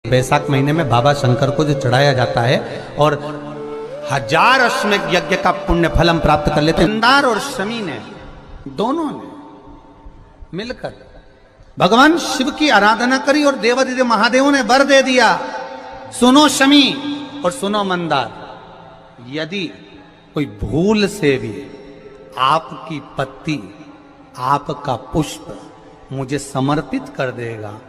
बैसाख महीने में बाबा शंकर को जो चढ़ाया जाता है और 1000 अश्वमेध यज्ञ का पुण्य फल हम प्राप्त कर लेते हैं। मंदार और शमी ने दोनों ने मिलकर भगवान शिव की आराधना करी और देवादिदेव महादेव ने वर दे दिया, सुनो शमी और सुनो मंदार, यदि कोई भूल से भी आपकी पत्ती आपका पुष्प मुझे समर्पित कर देगा,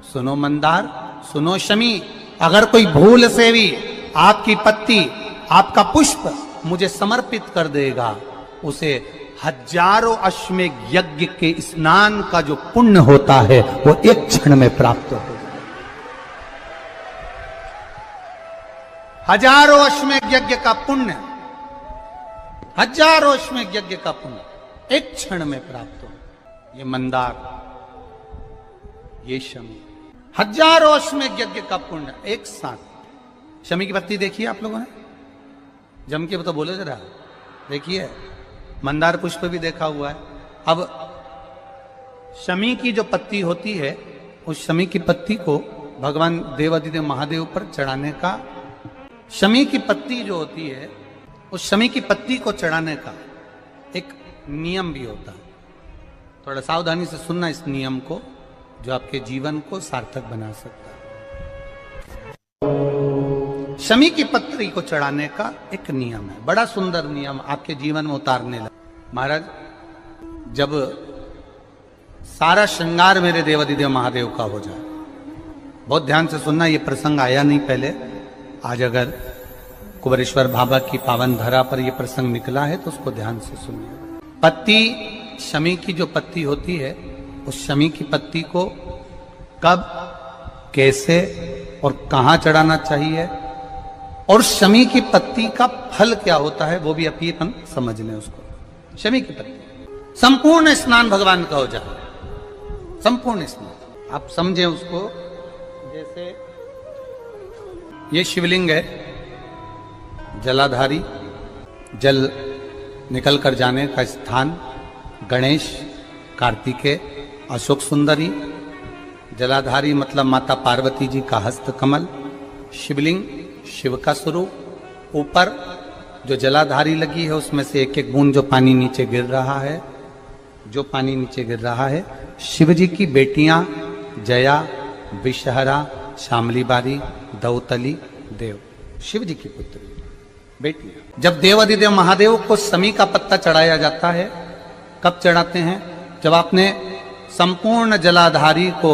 सुनो मंदार सुनो शमी, अगर कोई भूल से भी आपकी पत्ती आपका पुष्प मुझे समर्पित कर देगा, उसे 1000 अश्वमेध यज्ञ के स्नान का जो पुण्य होता है वो एक क्षण में प्राप्त हो जाए। 1000 अश्वमेध यज्ञ का पुण्य, 1000 अश्वमेध यज्ञ का पुण्य एक क्षण में प्राप्त हो। ये मंदार, ये शमी, 1000 अश्वमेध यज्ञ का पुण्य एक साथ। शमी की पत्ती देखिए आप लोगों ने, जम के तो बोले जरा, देखिए मंदार पुष्प भी देखा हुआ है। अब शमी की जो पत्ती होती है, उस शमी की पत्ती को भगवान देवादिदेव महादेव पर चढ़ाने का, शमी की पत्ती जो होती है उस शमी की पत्ती को चढ़ाने का एक नियम भी होता है। थोड़ा सावधानी से सुनना इस नियम को, जो आपके जीवन को सार्थक बना सकता है। शमी की पत्री को चढ़ाने का एक नियम है, बड़ा सुंदर नियम, आपके जीवन में उतारने लगा। महाराज, जब सारा श्रृंगार मेरे देवादिदेव महादेव का हो जाए, बहुत ध्यान से सुनना, ये प्रसंग आया नहीं पहले, आज अगर कुबेरेश्वर बाबा की पावन धरा पर यह प्रसंग निकला है तो उसको ध्यान से सुनिए। पत्ती, शमी की जो पत्ती होती है, उस शमी की पत्ती को कब, कैसे और कहां चढ़ाना चाहिए, और शमी की पत्ती का फल क्या होता है वो भी अभी अपन समझ लें उसको। शमी की पत्ती संपूर्ण स्नान भगवान का हो जाए, संपूर्ण स्नान आप समझें उसको। जैसे ये शिवलिंग है, जलाधारी, जल निकल कर जाने का स्थान, गणेश, कार्तिकेय, अशोक सुंदरी, जलाधारी मतलब माता पार्वती जी का हस्त कमल, शिवलिंग शिव का स्वरूप, ऊपर जो जलाधारी लगी है उसमें से एक एक बूंद जो पानी नीचे गिर रहा है, जो पानी नीचे गिर रहा है, शिव जी की बेटियां जया, विषहरा, शामली बारी, दौतली, देव, शिव जी की पुत्री बेटियां। जब देवादिदेव महादेव को शमी का पत्ता चढ़ाया जाता है, कब चढ़ाते हैं, जब आपने संपूर्ण जलाधारी को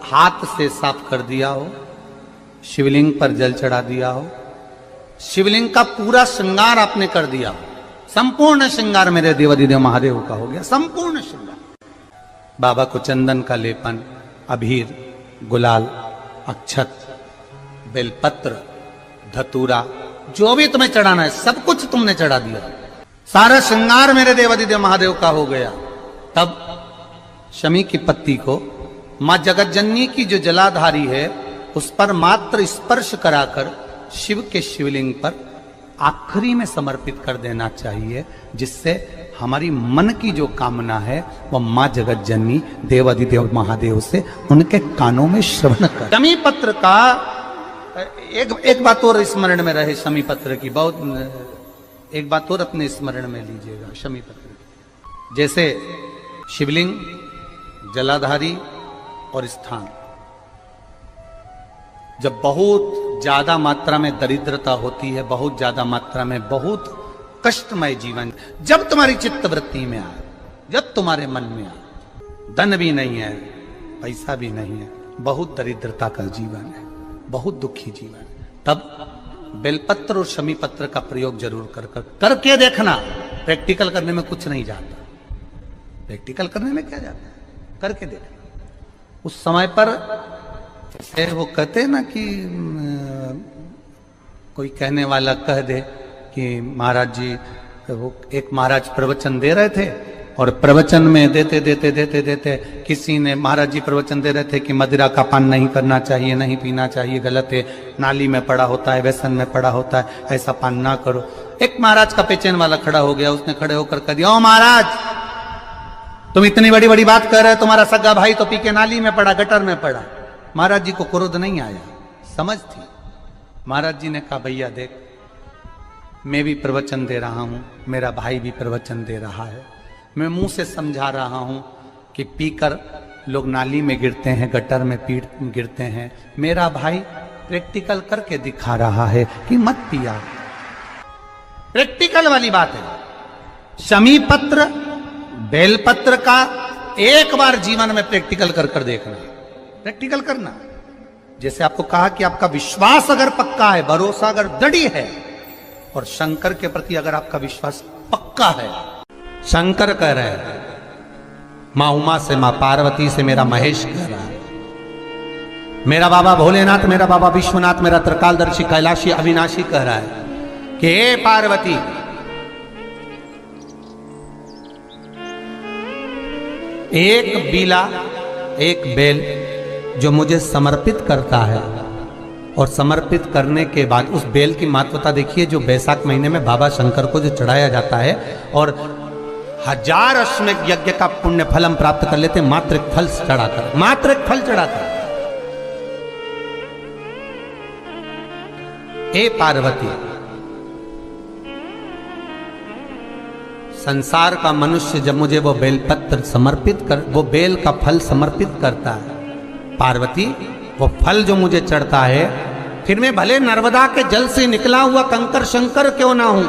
हाथ से साफ कर दिया हो, शिवलिंग पर जल चढ़ा दिया हो, शिवलिंग का पूरा श्रृंगार आपने कर दिया हो, संपूर्ण श्रृंगार मेरे देवादिदेव महादेव का हो गया, संपूर्ण श्रृंगार। बाबा को चंदन का लेपन, अबीर, गुलाल, अक्षत, बेलपत्र, धतूरा, जो भी तुम्हें चढ़ाना है सब कुछ तुमने चढ़ा दिया, सारा श्रृंगार मेरे देवादिदेव महादेव का हो गया। तब शमी की पत्ती को मां जगतजननी की जो जलाधारी है उस पर मात्र स्पर्श कराकर शिव के शिवलिंग पर आखिरी में समर्पित कर देना चाहिए, जिससे हमारी मन की जो कामना है वह मां जगतजननी देवादिदेव महादेव से उनके कानों में श्रवण कर। शमी पत्र का एक बात और स्मरण में रहे, शमी पत्र की बहुत एक बात और अपने स्मरण में लीजिएगा। शमी पत्र की जैसे शिवलिंग, जलाधारी और स्थान, जब बहुत ज्यादा मात्रा में दरिद्रता होती है, बहुत ज्यादा मात्रा में बहुत कष्टमय जीवन, जब तुम्हारी चित्तवृत्ति में आए, जब तुम्हारे मन में आए, धन भी नहीं है, पैसा भी नहीं है, बहुत दरिद्रता का जीवन है, बहुत दुखी जीवन है, तब बेलपत्र और शमी पत्र का प्रयोग जरूर करके देखना। प्रैक्टिकल करने में कुछ नहीं जाता, प्रैक्टिकल करने में क्या जाता है, करके देखना। उस समय पर वो कहते हैं ना कि कोई कहने वाला कह दे कि महाराज जी, वो एक महाराज प्रवचन दे रहे थे और प्रवचन में देते देते देते देते किसी ने, महाराज जी प्रवचन दे रहे थे कि मदिरा का पान नहीं करना चाहिए, नहीं पीना चाहिए, गलत है, नाली में पड़ा होता है, व्यसन में पड़ा होता है, ऐसा पान ना करो। एक महाराज का पेचेन वाला खड़ा हो गया, उसने खड़े होकर कह दिया, ओ महाराज तुम इतनी बड़ी बड़ी बात कर रहे हो, तुम्हारा सगा भाई तो पी के नाली में पड़ा, गटर में पड़ा, महाराज जी को क्रोध नहीं आया, समझ थी। महाराज जी ने कहा भैया देख, मैं भी प्रवचन दे रहा हूं, मेरा भाई भी प्रवचन दे रहा है, मैं मुंह से समझा रहा हूं कि पीकर लोग नाली में गिरते हैं, गटर में गिरते हैं, मेरा भाई प्रैक्टिकल करके दिखा रहा है कि मत पिया। प्रैक्टिकल वाली बात है। शमी पत्र बेलपत्र का एक बार जीवन में प्रैक्टिकल कर देखना, प्रैक्टिकल करना। जैसे आपको कहा कि आपका विश्वास अगर पक्का है, भरोसा अगर दृढ़ है, और शंकर के प्रति अगर आपका विश्वास पक्का है, शंकर कह रहे हैं, मां उमा से, मां पार्वती से, मेरा महेश कह रहा है, मेरा बाबा भोलेनाथ, मेरा बाबा विश्वनाथ, मेरा त्रिकालदर्शी कैलाशी अविनाशी कह रहा है कि हे पार्वती, एक बीला, एक बेल जो मुझे समर्पित करता है, और समर्पित करने के बाद उस बेल की महत्वता देखिए, जो बैसाख महीने में बाबा शंकर को जो चढ़ाया जाता है, और 1000 अश्वमेध यज्ञ का पुण्य फल हम प्राप्त कर लेते, मात्र एक फल चढ़ाकर, मात्र एक फल चढ़ाकर। हे पार्वती, संसार का मनुष्य जब मुझे वो बेलपत्र समर्पित कर, वो बेल का फल समर्पित करता है, पार्वती वो फल जो मुझे चढ़ता है, फिर मैं भले नर्मदा के जल से निकला हुआ कंकर शंकर क्यों ना हूं,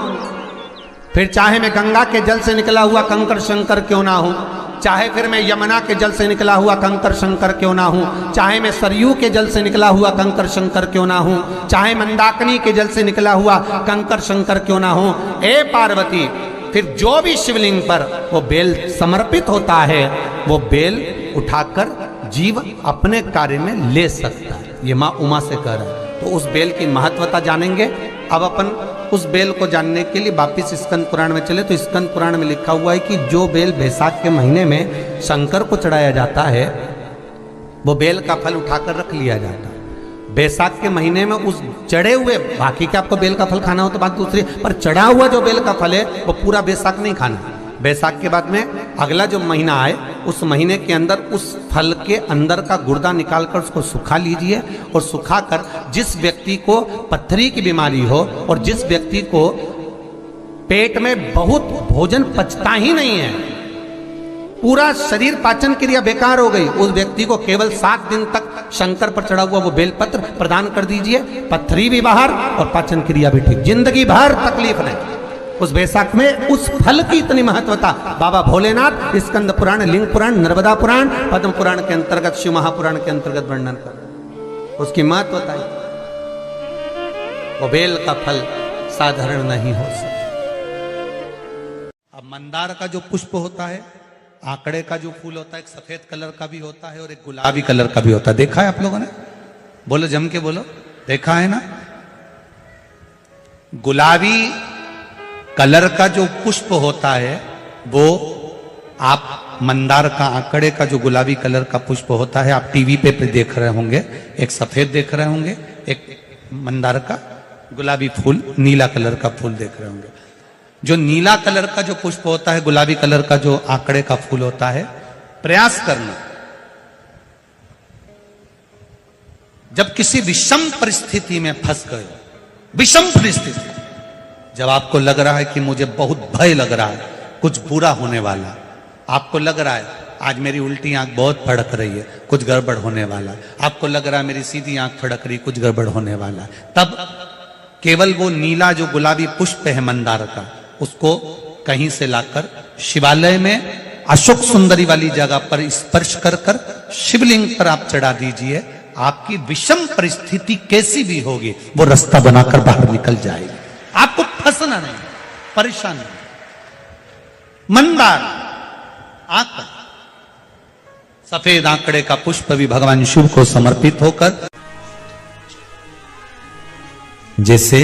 फिर चाहे मैं गंगा के जल से निकला हुआ कंकर शंकर क्यों ना हूं, चाहे फिर मैं यमुना के जल से निकला हुआ कंकर शंकर क्यों ना हूं, चाहे मैं सरयू के जल से निकला हुआ कंकर शंकर क्यों ना हूं, चाहे मंदाकिनी के जल से निकला हुआ कंकर शंकर क्यों ना हूं, ए पार्वती, फिर जो भी शिवलिंग पर वो बेल समर्पित होता है, वो बेल उठाकर जीव अपने कार्य में ले सकता है। ये माँ उमा से कह रहा है। तो उस बेल की महत्वता जानेंगे। अब अपन उस बेल को जानने के लिए वापिस स्कंद पुराण में चले, तो स्कंद पुराण में लिखा हुआ है कि जो बेल बैसाख के महीने में शंकर को चढ़ाया जाता है, वो बेल का फल उठाकर रख लिया जाता है। बैसाख के महीने में उस चढ़े हुए, बाकी के आपको बेल का फल खाना हो तो बात दूसरी, पर चढ़ा हुआ जो बेल का फल है वो पूरा बैसाख नहीं खाना। बैसाख के बाद में अगला जो महीना आए, उस महीने के अंदर उस फल के अंदर का गुर्दा निकालकर उसको सुखा लीजिए, और सुखाकर जिस व्यक्ति को पथरी की बीमारी हो और जिस व्यक्ति को पेट में बहुत भोजन पचता ही नहीं है, पूरा शरीर पाचन क्रिया बेकार हो गई, उस व्यक्ति को केवल 7 दिन तक शंकर पर चढ़ा हुआ वो बेलपत्र प्रदान कर दीजिए, पथरी भी बाहर और पाचन क्रिया भी ठीक, जिंदगी भर तकलीफ नहीं। उस बैसाख में उस फल की इतनी महत्वता बाबा भोलेनाथ स्कंद पुराण, लिंग पुराण, नर्मदा पुराण, पद्म पुराण के अंतर्गत, शिव महापुराण के अंतर्गत वर्णन कर, उसकी महत्वता है। वो बेल का फल साधारण नहीं हो सकता। अब मंदार का जो पुष्प होता है, आंकड़े का जो फूल होता है, एक सफेद कलर का भी होता है और एक गुलाबी कलर का भी होता है। देखा है आप लोगों ने? बोलो, जम के बोलो, देखा है ना? गुलाबी कलर का जो पुष्प होता है, वो आप मंदार का, आंकड़े का जो गुलाबी कलर का पुष्प होता है, आप टीवी पे देख रहे होंगे, एक सफेद देख रहे होंगे, एक मंदार का गुलाबी फूल, नीला कलर का फूल देख रहे होंगे। जो नीला कलर का जो पुष्प होता है, गुलाबी कलर का जो आंकड़े का फूल होता है, प्रयास करना, जब किसी विषम परिस्थिति में फंस गए, विषम परिस्थिति, जब आपको लग रहा है कि मुझे बहुत भय लग रहा है, कुछ बुरा होने वाला, आपको लग रहा है आज मेरी उल्टी आंख बहुत फड़क रही है, कुछ गड़बड़ होने वाला है, आपको लग रहा है मेरी सीधी आंख फड़क रही, कुछ गड़बड़ होने वाला है, तब केवल वो नीला जो गुलाबी पुष्प है मंदार का, उसको कहीं से लाकर शिवालय में अशोक सुंदरी वाली जगह पर स्पर्श कर कर शिवलिंग पर आप चढ़ा दीजिए। आपकी विषम परिस्थिति कैसी भी होगी, वो रास्ता बनाकर बाहर निकल जाएगी, आपको फंसना नहीं, परेशान नहीं। मंदार आंकड़ा, सफेद आंकड़े का पुष्प भी भगवान शिव को समर्पित होकर, जैसे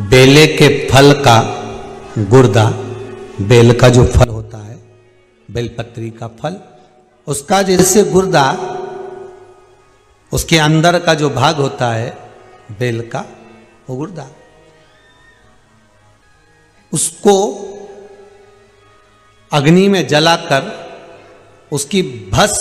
बेले के फल का गुर्दा, बेल का जो फल होता है, बेलपत्री का फल, उसका जैसे गुर्दा, उसके अंदर का जो भाग होता है बेल का, वो गुर्दा, उसको अग्नि में जलाकर उसकी भस्म